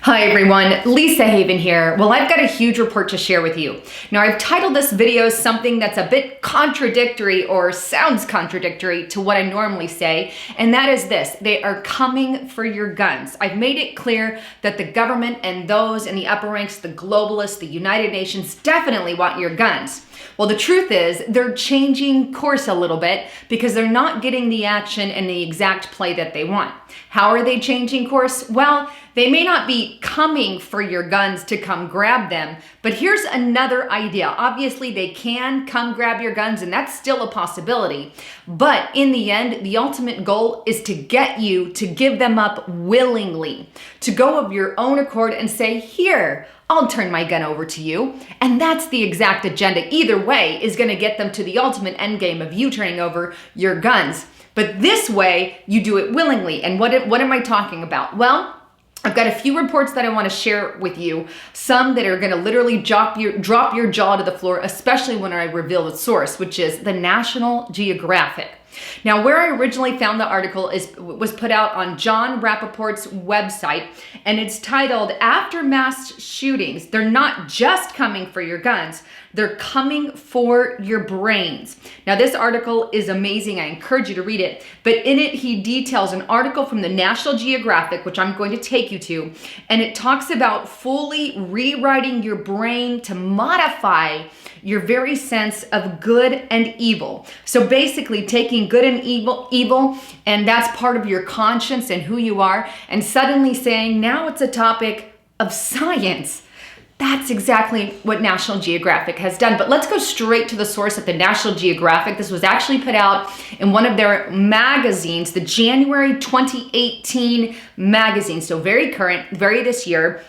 Hi everyone, Lisa Haven here. Well, I've got a huge report to share with you. Now, I've titled this video something that's a bit contradictory or sounds contradictory to what I normally say, and that is this: they are coming for your guns. I've made it clear that the government and those in the upper ranks, the globalists, the United Nations, definitely want your guns. Well, the truth is they're changing course a little bit because they're not getting the action and the exact play that they want. How are they changing course? Well, they may not be coming for your guns to come grab them, but here's another idea. Obviously, they can come grab your guns, and that's still a possibility. But in the end, the ultimate goal is to get you to give them up willingly, to go of your own accord and say, here, I'll turn my gun over to you. And that's the exact agenda. Either way is going to get them to the ultimate end game of you turning over your guns. But this way, you do it willingly. And what am I talking about? Well, I've got a few reports that I want to share with you, some that are going to literally drop your jaw to the floor, especially when I reveal the source, which is the National Geographic. Now, where I originally found the article was put out on John Rappaport's website, and it's titled, "After Mass Shootings, They're Not Just Coming for Your Guns, They're Coming for Your Brains." Now, this article is amazing. I encourage you to read it. But in it, he details an article from the National Geographic, which I'm going to take you to, and it talks about fully rewriting your brain to modify your very sense of good and evil. So basically taking good and evil, and that's part of your conscience and who you are, and suddenly saying, now it's a topic of science. That's exactly what National Geographic has done. But let's go straight to the source at the National Geographic. This was actually put out in one of their magazines, the January 2018 magazine. So very current, very this year.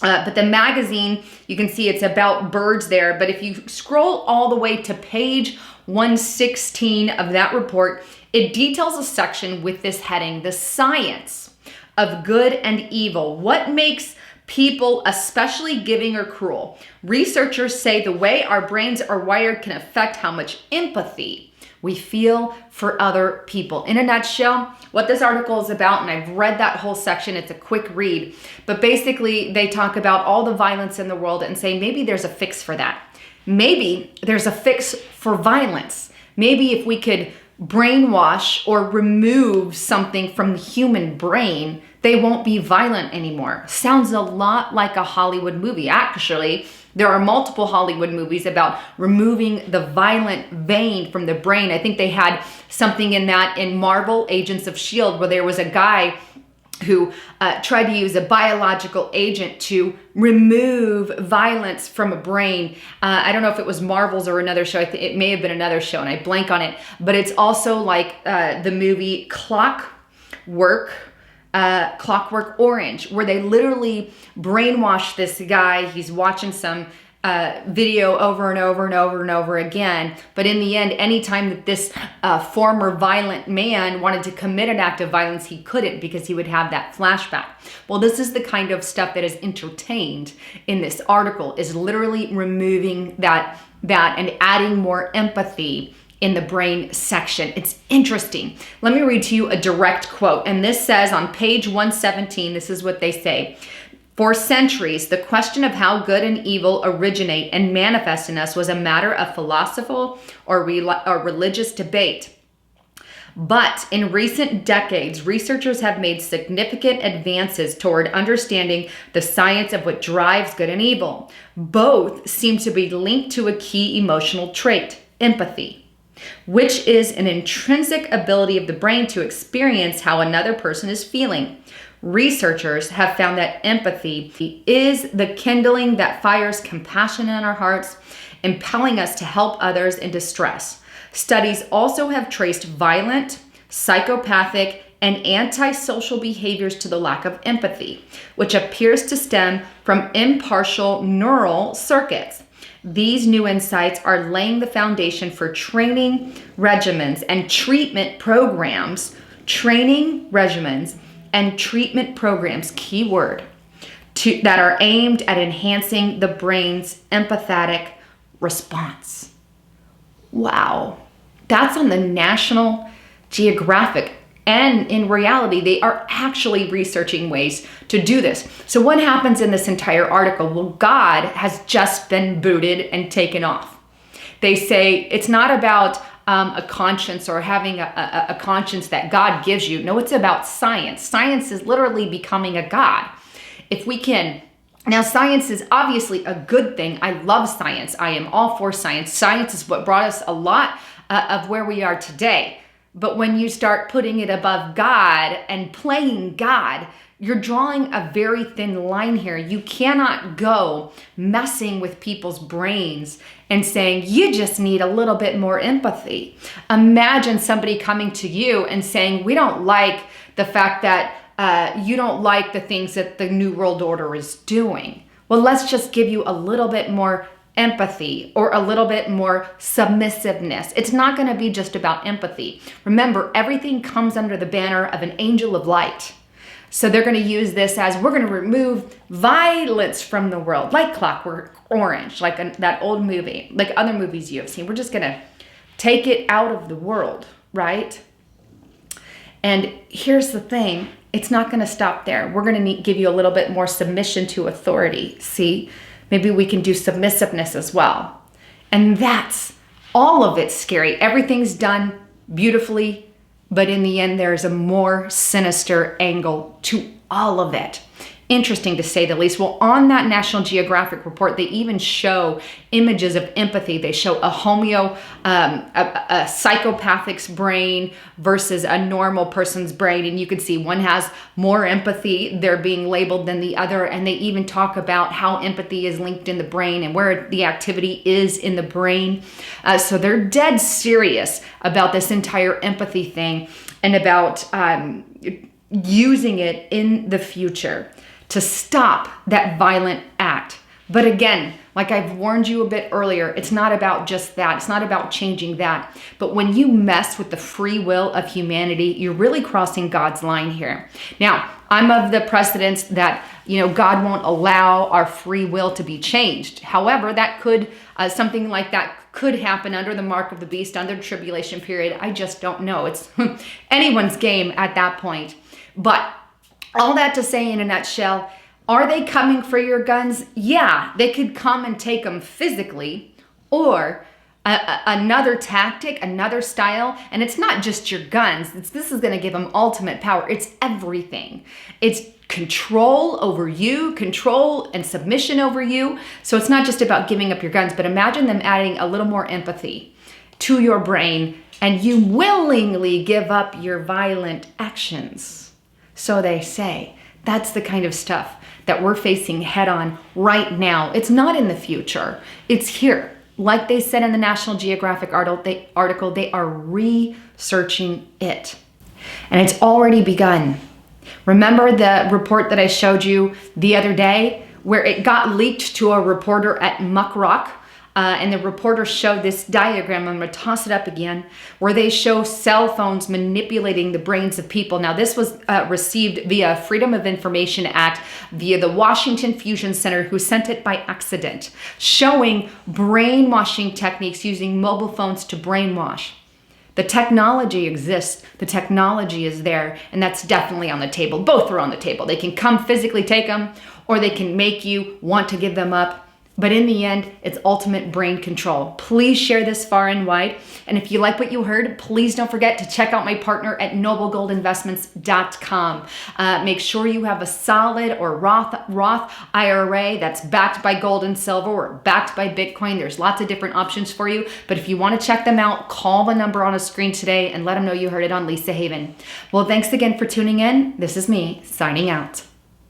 But the magazine, you can see it's about birds there. But if you scroll all the way to page 116 of that report, it details a section with this heading, "The Science of Good and Evil. What makes people especially giving or cruel? Researchers say the way our brains are wired can affect how much empathy we feel for other people." In a nutshell, what this article is about, and I've read that whole section, it's a quick read, but basically they talk about all the violence in the world and say maybe there's a fix for that. Maybe there's a fix for violence. Maybe if we could brainwash or remove something from the human brain, they won't be violent anymore. Sounds a lot like a Hollywood movie. Actually, there are multiple Hollywood movies about removing the violent vein from the brain. I think they had something in that in Marvel Agents of S.H.I.E.L.D., where there was a guy who tried to use a biological agent to remove violence from a brain. I don't know if it was Marvel's or another show. It may have been another show, and I blank on it. But it's also like the movie Clockwork Orange, where they literally brainwash this guy. He's watching some video over and over and over and over again. But in the end, anytime that this former violent man wanted to commit an act of violence, he couldn't because he would have that flashback. Well, this is the kind of stuff that is entertained in this article, is literally removing that and adding more empathy in the brain section. It's interesting. Let me read to you a direct quote. And this says on page 117, this is what they say: "For centuries, the question of how good and evil originate and manifest in us was a matter of philosophical or religious debate. But in recent decades, researchers have made significant advances toward understanding the science of what drives good and evil. Both seem to be linked to a key emotional trait, empathy, which is an intrinsic ability of the brain to experience how another person is feeling. Researchers have found that empathy is the kindling that fires compassion in our hearts, impelling us to help others in distress. Studies also have traced violent, psychopathic, and antisocial behaviors to the lack of empathy, which appears to stem from impartial neural circuits. These new insights are laying the foundation for training regimens and treatment programs, keyword, that are aimed at enhancing the brain's empathetic response." Wow. That's on the National Geographic. And in reality, they are actually researching ways to do this. So what happens in this entire article? Well, God has just been booted and taken off. They say it's not about a conscience or having a conscience that God gives you. No, it's about science. Science is literally becoming a God. If we can, now science is obviously a good thing. I love science. I am all for science. Science is what brought us a lot of where we are today. But when you start putting it above God and playing God, you're drawing a very thin line here. You cannot go messing with people's brains and saying, you just need a little bit more empathy. Imagine somebody coming to you and saying, we don't like the fact that you don't like the things that the New World Order is doing. Well, let's just give you a little bit more empathy or a little bit more submissiveness. It's not going to be just about empathy. Remember, everything comes under the banner of an angel of light. So they're going to use this as, we're going to remove violence from the world, like Clockwork Orange, like that old movie, like other movies you have seen. We're just going to take it out of the world, right? And here's the thing. It's not going to stop there. We're going to give you a little bit more submission to authority. See? Maybe we can do submissiveness as well. And that's all of it scary. Everything's done beautifully, but in the end, there's a more sinister angle to all of it. Interesting to say the least. Well, on that National Geographic report, they even show images of empathy. They show a psychopathic's brain versus a normal person's brain. And you can see one has more empathy. They're being labeled than the other. And they even talk about how empathy is linked in the brain and where the activity is in the brain. So they're dead serious about this entire empathy thing and about using it in the future to stop that violent act. But again, like I've warned you a bit earlier, it's not about just that. It's not about changing that. But when you mess with the free will of humanity, you're really crossing God's line here. Now, I'm of the precedence that, God won't allow our free will to be changed. However, that could, something like that could happen under the mark of the beast, under the tribulation period. I just don't know. It's anyone's game at that point. But all that to say in a nutshell, are they coming for your guns? Yeah, they could come and take them physically, or another tactic, another style. And it's not just your guns. This is going to give them ultimate power. It's everything. It's control over you, control and submission over you. So it's not just about giving up your guns, but imagine them adding a little more empathy to your brain and you willingly give up your violent actions. So they say. That's the kind of stuff that we're facing head on right now. It's not in the future. It's here. Like they said in the National Geographic article, they are researching it. And it's already begun. Remember the report that I showed you the other day where it got leaked to a reporter at Muck Rock? And the reporter showed this diagram. I'm going to toss it up again, where they show cell phones manipulating the brains of people. Now, this was received via Freedom of Information Act via the Washington Fusion Center, who sent it by accident, showing brainwashing techniques using mobile phones to brainwash. The technology exists. The technology is there, and that's definitely on the table. Both are on the table. They can come physically take them, or they can make you want to give them up. But in the end, it's ultimate brain control. Please share this far and wide. And if you like what you heard, please don't forget to check out my partner at noblegoldinvestments.com. Make sure you have a solid or Roth IRA that's backed by gold and silver or backed by Bitcoin. There's lots of different options for you. But if you want to check them out, call the number on a screen today and let them know you heard it on Lisa Haven. Well, thanks again for tuning in. This is me signing out.